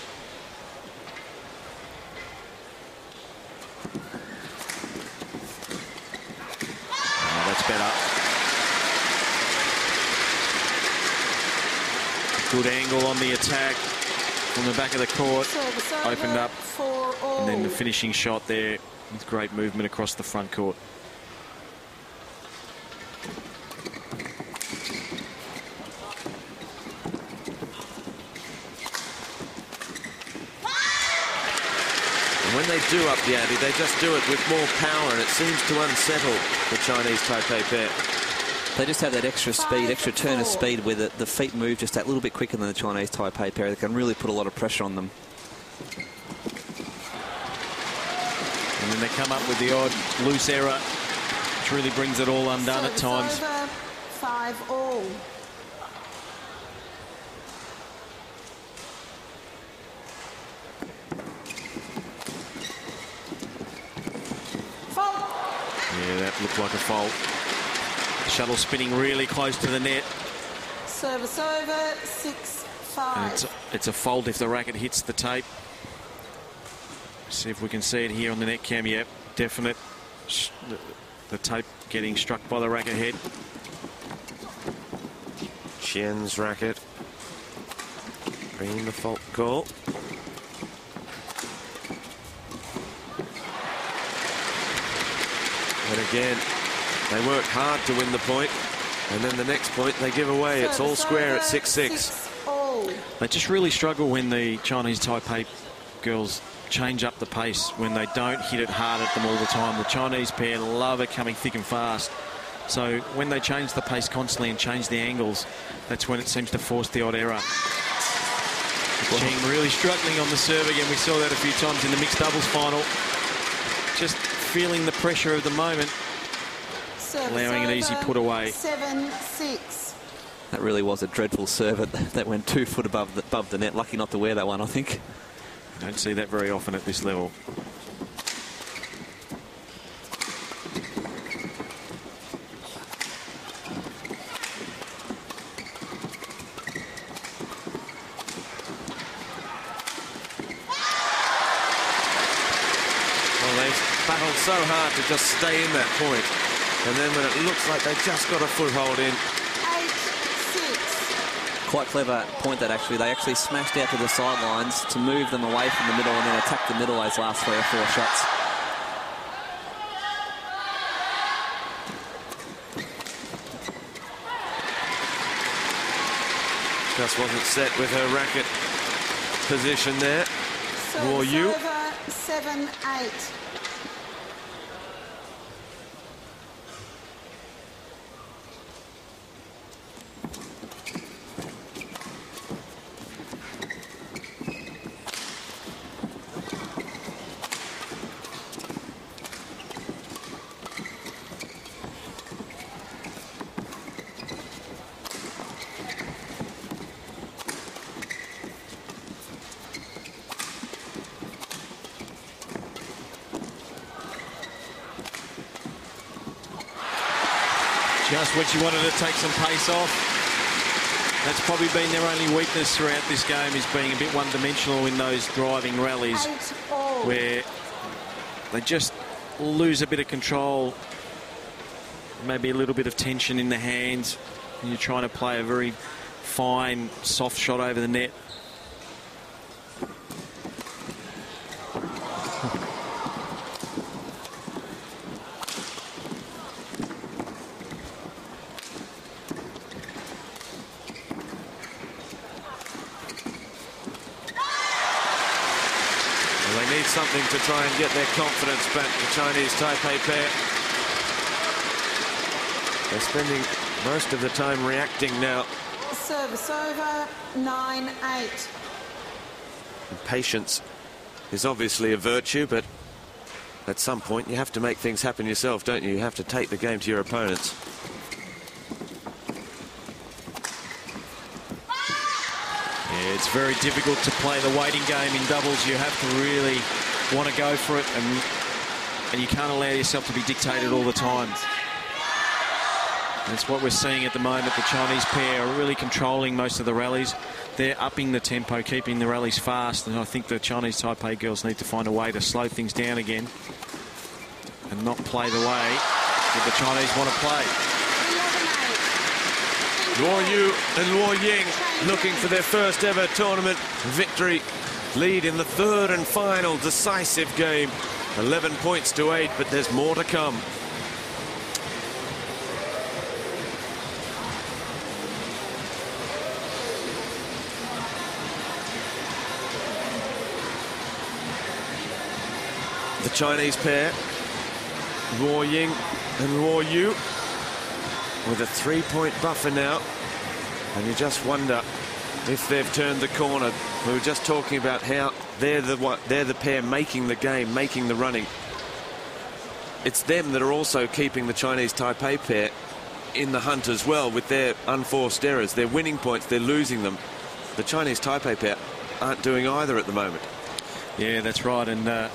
Better. Good angle on the attack from the back of the court. Opened up. And then the finishing shot there with great movement across the front court. When they do up the ante, they just do it with more power, and it seems to unsettle the Chinese Taipei pair. They just have that extra speed, extra turn of speed where the feet move just that little bit quicker than the Chinese Taipei pair. They can really put a lot of pressure on them. And then they come up with the odd loose error, which really brings it all undone at times. 5-all. Yeah, that looked like a fault. Shuttle spinning really close to the net. Service over, 6-5. And it's a fault if the racket hits the tape. See if we can see it here on the net cam. Yep, definite. The tape getting struck by the racket head. Chen's racket bringing the fault call. And again, they work hard to win the point, and then the next point they give away. It's all square at 6-6. They just really struggle when the Chinese Taipei girls change up the pace, when they don't hit it hard at them all the time. The Chinese pair love it coming thick and fast. So when they change the pace constantly and change the angles, that's when it seems to force the odd error. Cheng really struggling on the serve again. We saw that a few times in the mixed doubles final. Just feeling the pressure of the moment, allowing an easy put away. 7-6. That really was a dreadful serve that went 2 foot above the net. Lucky not to wear that one, I think. Don't see that very often at this level. Well, they've battled so hard to just stay in that point. And then when it looks like they just got a foothold in. 8-6. Quite clever point that actually. They actually smashed out to the sidelines to move them away from the middle and then attack the middle those last 3 or 4 shots. Just wasn't set with her racket position there. Service you. over 7-8. Just when she wanted to take some pace off. That's probably been their only weakness throughout this game, is being a bit one-dimensional in those driving rallies, 8-all. where they just lose a bit of control, maybe a little bit of tension in the hands, and you're trying to play a very fine, soft shot over the net. They need something to try and get their confidence back, the Chinese Taipei pair. They're spending most of the time reacting now. Service over 9-8. And patience is obviously a virtue, but at some point you have to make things happen yourself, don't you? You have to take the game to your opponents. Yeah, it's very difficult to play the waiting game in doubles. You have to really want to go for it, and you can't allow yourself to be dictated all the time. That's what we're seeing at the moment. The Chinese pair are really controlling most of the rallies. They're upping the tempo, keeping the rallies fast, and I think the Chinese Taipei girls need to find a way to slow things down again and not play the way that the Chinese want to play. 11-8. Luo Yu and Luo Ying looking for their first ever tournament victory. Lead in the third and final decisive game. 11 points to 8, but there's more to come. The Chinese pair, Luo Ying and Luo Yu, with a 3-point buffer now, and you just wonder if they've turned the corner. We were just talking about how they're the pair making the game, making the running. It's them that are also keeping the Chinese Taipei pair in the hunt as well with their unforced errors. They're winning points, they're losing them. The Chinese Taipei pair aren't doing either at the moment. Yeah, that's right, and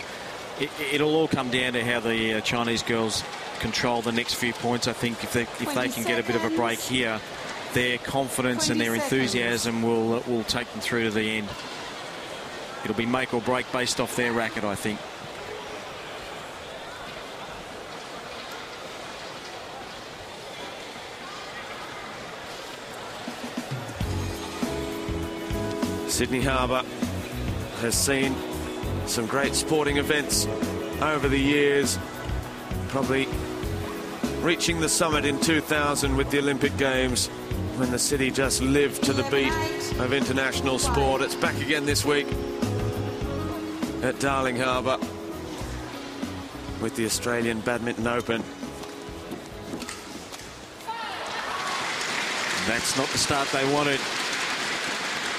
it'll all come down to how the Chinese girls control the next few points. I think if they can get a bit of a break here, their confidence and their enthusiasm will take them through to the end. It'll be make or break based off their racket, I think. Sydney Harbour has seen some great sporting events over the years, probably reaching the summit in 2000 with the Olympic Games, when the city just lived to the beat of international sport. It's back again this week at Darling Harbour with the Australian Badminton Open. That's not the start they wanted.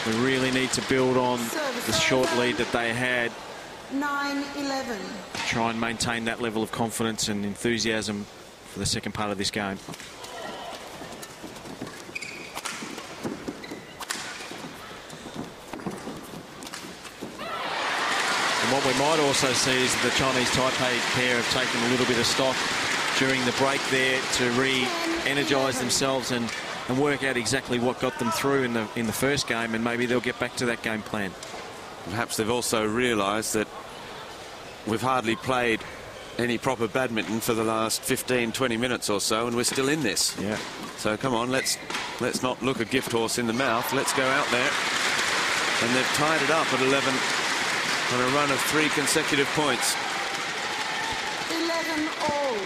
They really need to build on the short lead that they had 9-11. Try and maintain that level of confidence and enthusiasm for the second part of this game. And what we might also see is the Chinese Taipei pair have taken a little bit of stock during the break there to re-energise themselves and work out exactly what got them through in the first game, and maybe they'll get back to that game plan. Perhaps they've also realised that we've hardly played any proper badminton for the last 15-20 minutes or so, and we're still in this. Yeah. So come on, let's not look a gift horse in the mouth. Let's go out there. And they've tied it up at 11 on a run of 3 consecutive points. 11 all.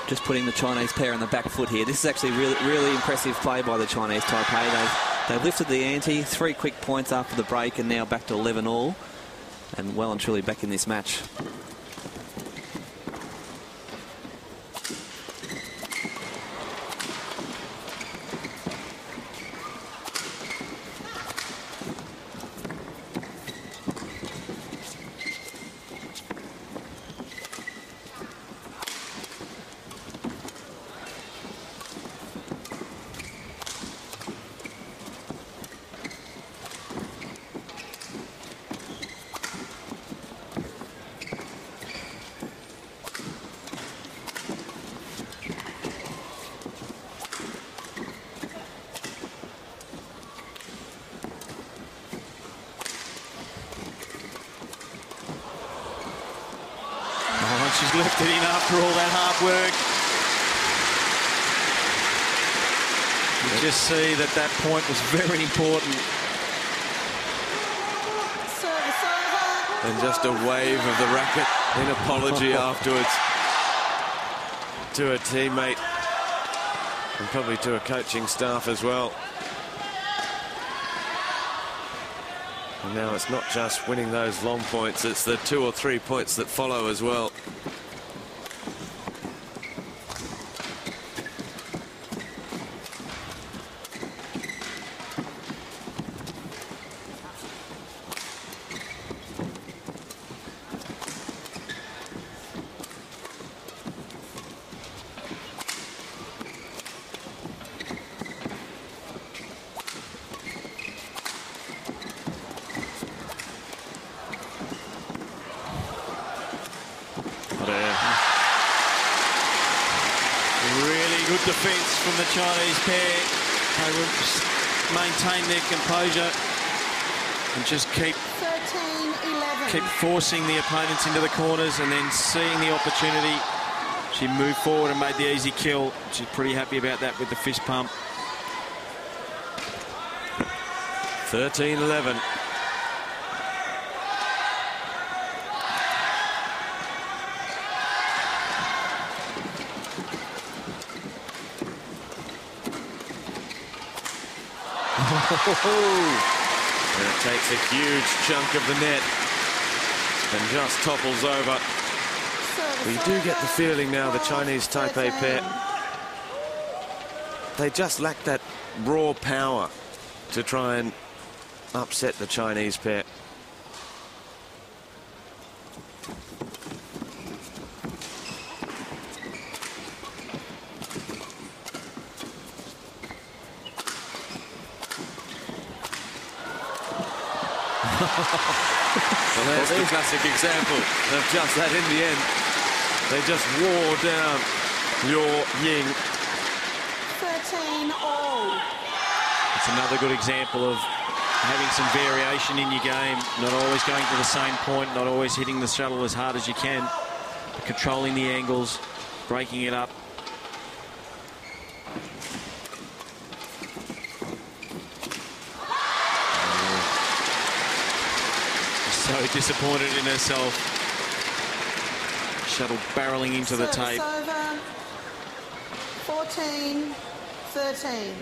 Just putting the Chinese pair on the back foot here. This is actually really impressive play by the Chinese Taipei. They've lifted the ante, 3 quick points after the break, and now back to 11 all. And well and truly back in this match. She's left it in after all that hard work. You just see that point was very important. Service over. And just a wave of the racket in apology afterwards to a teammate and probably to a coaching staff as well. And now it's not just winning those long points, it's the 2 or 3 points that follow as well. Good defence from the Chinese pair. They will maintain their composure and just keep 13-11. forcing the opponents into the corners, and then seeing the opportunity, she moved forward and made the easy kill. She's pretty happy about that with the fist pump. 13-11. And it takes a huge chunk of the net and just topples over. We do get the feeling now the Chinese Taipei pair, they just lack that raw power to try and upset the Chinese pair. Well, there's the classic example of just that in the end. They just wore down Liu Ying. 13 all. It's another good example of having some variation in your game, not always going to the same point, not always hitting the shuttle as hard as you can, but controlling the angles, breaking it up. So disappointed in herself. Shuttle barreling into the tape. Over. 14-13.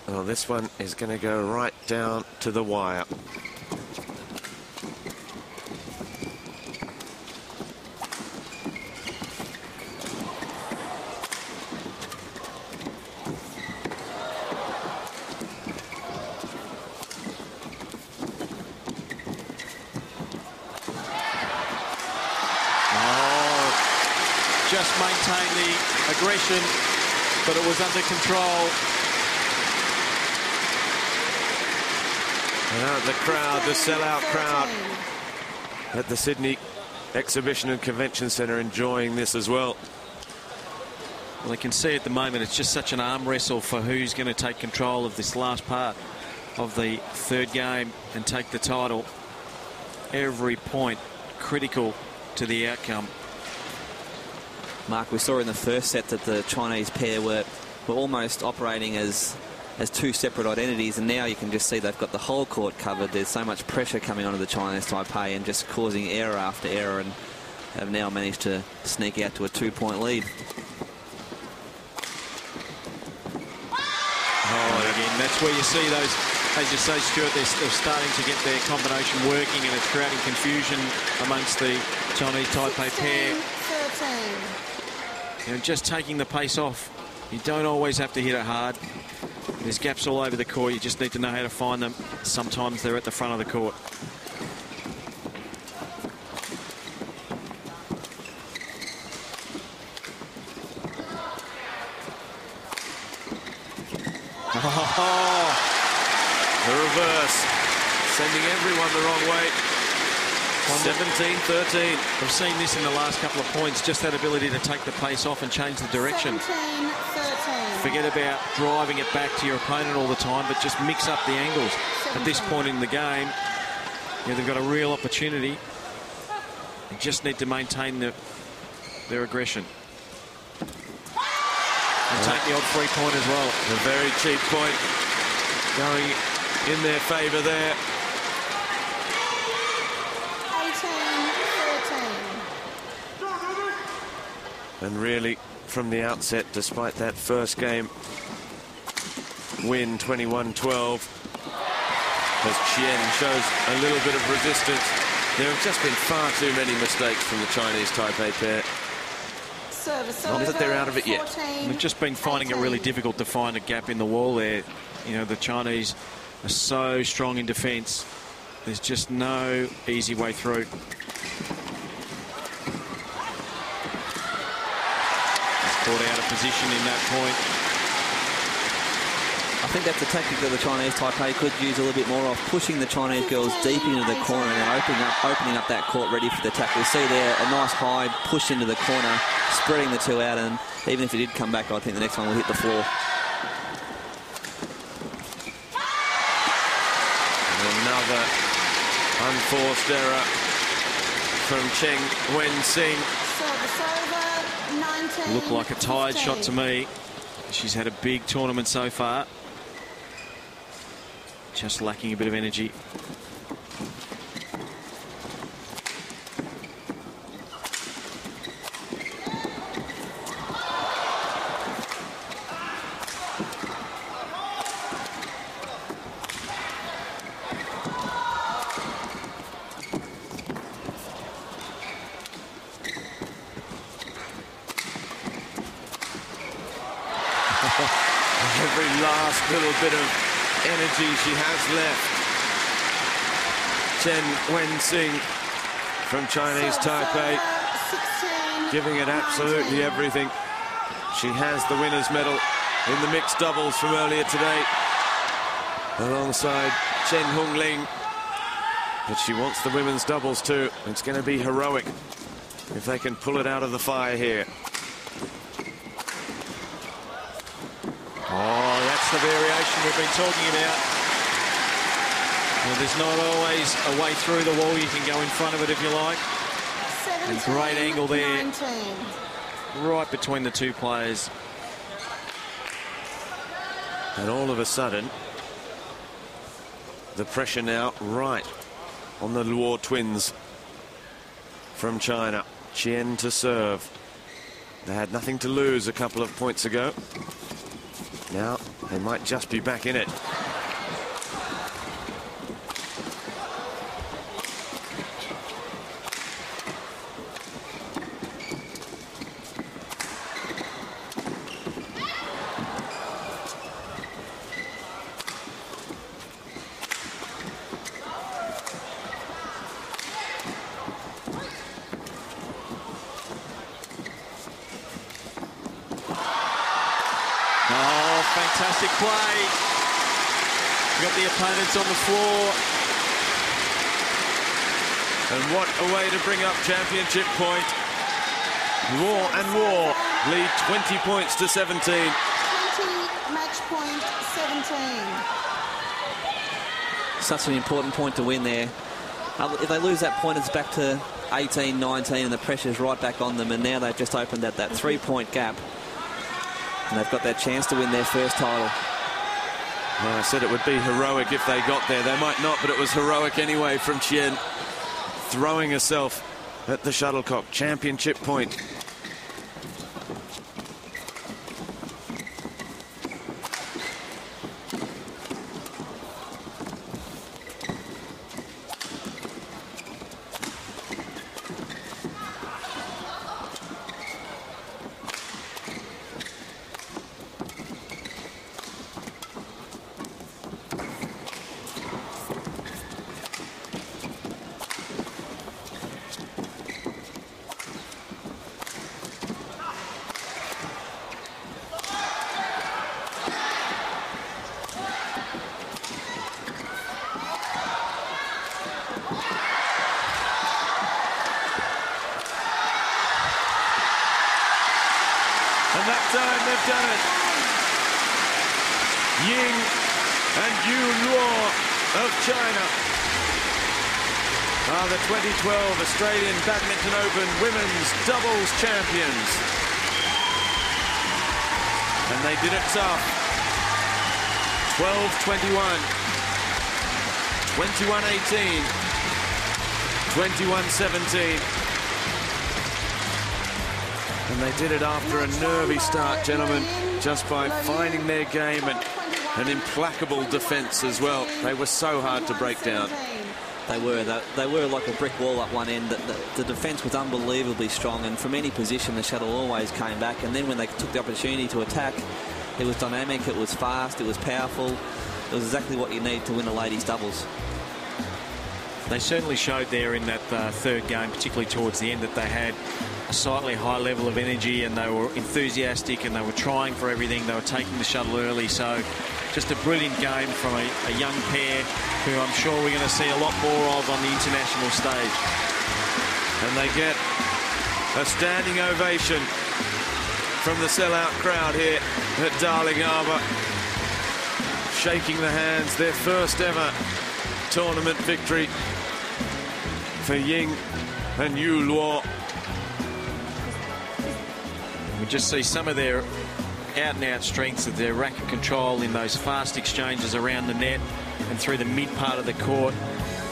Well, this one is going to go right down to the wire. just maintain the aggression, but it was under control. The crowd, the sellout crowd at the Sydney Exhibition and Convention Centre enjoying this as well. Well, you can see at the moment it's just such an arm wrestle for who's going to take control of this last part of the third game and take the title. Every point critical to the outcome. Mark, we saw in the first set that the Chinese pair were almost operating as two separate identities, and now you can just see they've got the whole court covered. There's so much pressure coming onto the Chinese Taipei and just causing error after error, and have now managed to sneak out to a 2-point lead. Oh, again, that's where you see those, as you say, Stuart, they're starting to get their combination working, and it's creating confusion amongst the Chinese Taipei pair. 13. You know, just taking the pace off. You don't always have to hit it hard. There's gaps all over the court. You just need to know how to find them. Sometimes they're at the front of the court. Oh, the reverse, sending everyone the wrong way. 17-13. We've seen this in the last couple of points, just that ability to take the pace off and change the direction. 17-13. Forget about driving it back to your opponent all the time, but just mix up the angles. At this point in the game, they've got a real opportunity. They just need to maintain their aggression. And take the odd 3-point as well. A very cheap point going in their favour there. 18-13. And really, from the outset, despite that first game win, 21-12, as Chien shows a little bit of resistance, there have just been far too many mistakes from the Chinese Taipei pair. Not that they're out of it yet. They've just been finding it really difficult to find a gap in the wall there. You know, the Chinese are so strong in defence. There's just no easy way through. Caught out of position in that point. I think that's a tactic that the Chinese Taipei could use a little bit more of, pushing the Chinese girls deep into the corner and then opening up that court ready for the attack. We see there a nice high push into the corner, spreading the two out, and even if it did come back, I think the next one will hit the floor. And another unforced error from Cheng Wen-Sing. Service over, 19. Looked like a tired shot to me. She's had a big tournament so far. Just lacking a bit of energy. Every last little bit of energy she has left. Chen Wen-Sing from Chinese Taipei, 16, giving it absolutely everything. She has the winner's medal in the mixed doubles from earlier today, alongside Chen Hongling. But she wants the women's doubles too. It's going to be heroic if they can pull it out of the fire here. Oh, that's the variation we've been talking about. Well, there's not always a way through the wall. You can go in front of it if you like. 17, And great angle there. 19. Right between the two players. And all of a sudden, the pressure now right on the Luo twins from China. Chien to serve. They had nothing to lose a couple of points ago. Now they might just be back in it. Fantastic play. Got the opponents on the floor. And what a way to bring up championship point. War lead 20 points to 17. 20, match point 17. Such an important point to win there. If they lose that point, it's back to 18, 19, and the pressure's right back on them. And now they've just opened that 3-point gap. And they've got that chance to win their first title. Well, I said it would be heroic if they got there. They might not, but it was heroic anyway from Chen. Throwing herself at the shuttlecock. Championship point. And that time they've done it. Ying and Yu Luo of China are the 2012 Australian Badminton Open Women's Doubles Champions. And they did it tough. 12-21, 21-18, 21-17. And they did it after a nervy start, gentlemen, just by finding their game and an implacable defence as well. They were so hard to break down. They were like a brick wall at one end. The defence was unbelievably strong, and from any position the shuttle always came back. And then when they took the opportunity to attack, it was dynamic, it was fast, it was powerful. It was exactly what you need to win a ladies' doubles. They certainly showed there in that third game, particularly towards the end, that they had a slightly high level of energy, and they were enthusiastic, and they were trying for everything. They were taking the shuttle early. So just a brilliant game from a young pair who I'm sure we're going to see a lot more of on the international stage. And they get a standing ovation from the sellout crowd here at Darling Harbour, shaking the hands. Their first ever tournament victory for Ying and Yu Luo. We just see some of their out-and-out strengths of their racket control in those fast exchanges around the net and through the mid part of the court.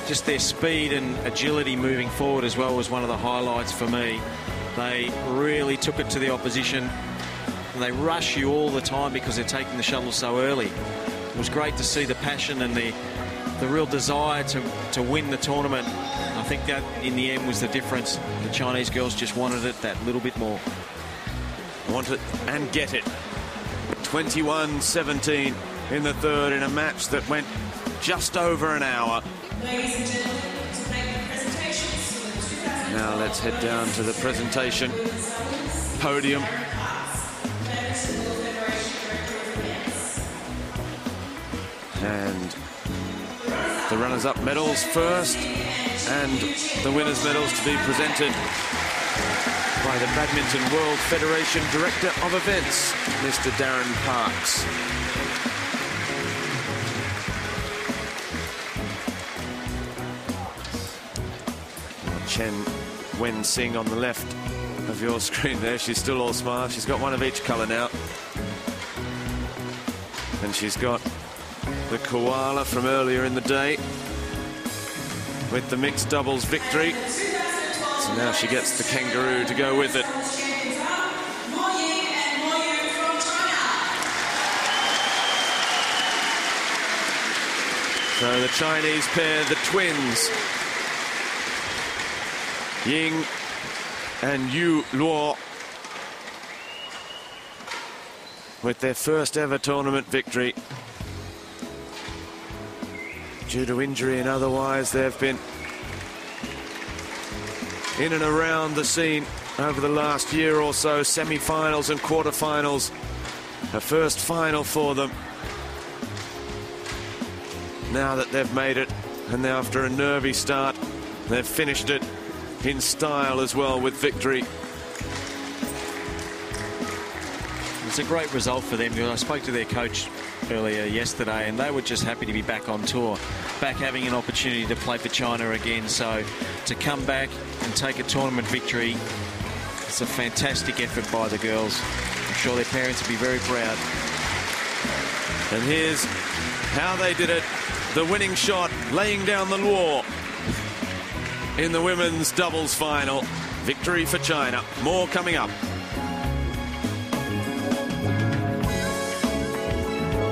Just their speed and agility moving forward as well was one of the highlights for me. They really took it to the opposition, and they rush you all the time because they're taking the shuttle so early. It was great to see the passion and the real desire to win the tournament. I think that in the end was the difference. The Chinese girls just wanted it that little bit more. Want it and get it. 21-17 in the third, in a match that went just over an hour. Now let's head down to the presentation podium. And the runners-up medals first, and the winners' medals to be presented by the Badminton World Federation Director of Events, Mr. Darren Parks. Chen Wen-Sing on the left of your screen there. She's still all smile. She's got one of each colour now. And she's got the koala from earlier in the day with the mixed doubles victory. So now she gets the kangaroo to go with it. So the Chinese pair, the twins, Ying and Yu Luo, with their first ever tournament victory. Due to injury and otherwise, they've been in and around the scene over the last year or so, semi-finals and quarter-finals A first final for them. Now that they've made it, and after a nervy start, they've finished it in style as well with victory. It's a great result for them. I spoke to their coach earlier yesterday, and they were just happy to be back on tour, back having an opportunity to play for China again. So to come back and take a tournament victory, it's a fantastic effort by the girls. I'm sure their parents will be very proud. And here's how they did it. The winning shot, laying down the law in the women's doubles final. Victory for China. More coming up.